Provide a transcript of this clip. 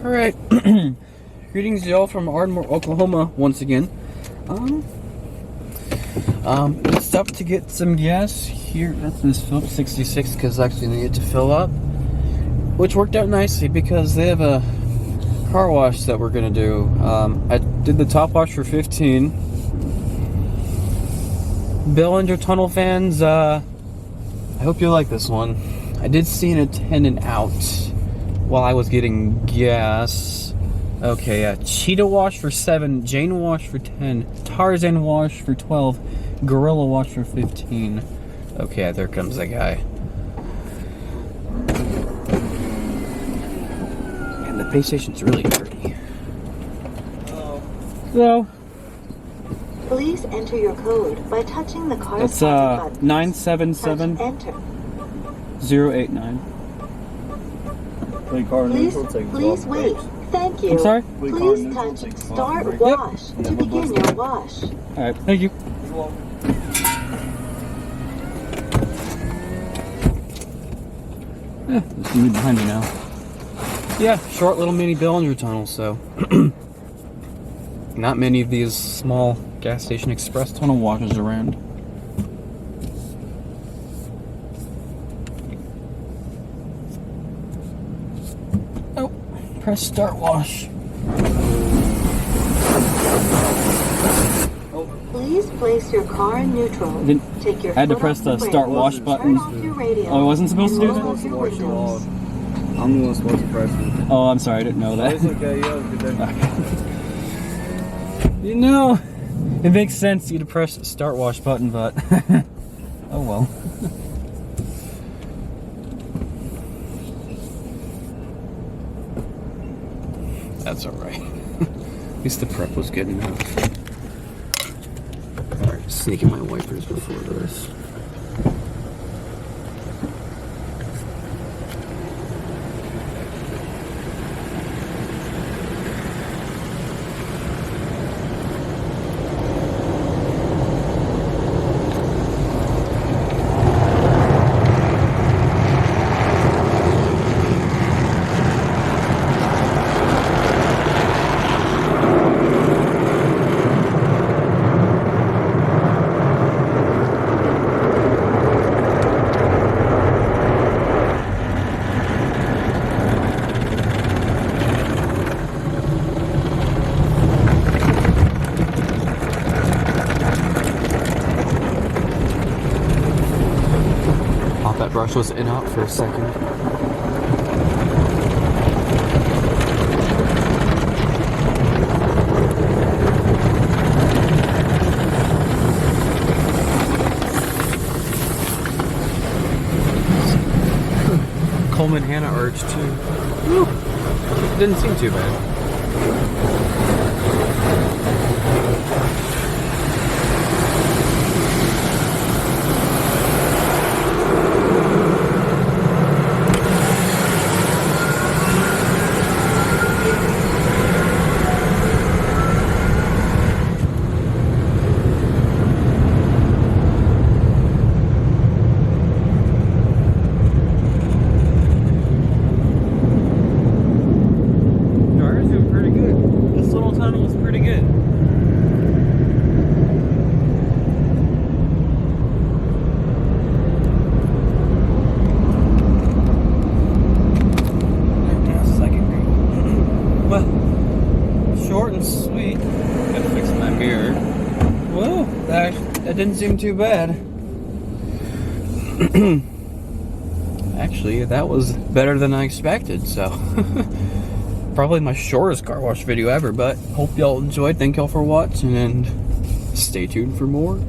Alright. Greetings y'all from Ardmore, Oklahoma once again. We stopped to get some gas here at this Phillips 66 because I actually needed to fill up, which worked out nicely because they have a car wash that we're gonna do. I did the top wash for 15. Belanger tunnel fans, I hope you like this one. I did see an attendant out while I was getting gas. Okay, Cheetah wash for 7, Jane wash for 10, Tarzan wash for 12, Gorilla wash for 15. Okay, there comes that guy. And the pay station's really dirty. Hello. Please enter your code by touching the car's That's button. 977 Enter. 089. Please wait. Thank you. I'm sorry? Please touch Start Wash to begin your wash. Alright, thank you. Yeah, there's somebody behind me now. Yeah, short little mini Belanger tunnel, so not many of these small gas station express tunnel washes around. Oh, press start wash. Please place your car in neutral. Take your I had to foot press off the brake. start wash button. Turn off your radio. Oh, I wasn't supposed to do that? Close your windows. I'm the one supposed to press it. Oh, I'm sorry, I didn't know that. It's okay, yeah, good day. You know, it makes sense you to press the start wash button, but oh well. That's alright. At least the prep was good enough. Alright, sneaking my wipers before this. That brush was in out for a second. Coleman Hanna urge too. Woo. Didn't seem too bad. Short and sweet. Gotta fix my mirror. Well, that didn't seem too bad. Actually, that was better than I expected, so probably my shortest car wash video ever, but hope y'all enjoyed. Thank y'all for watching, and stay tuned for more.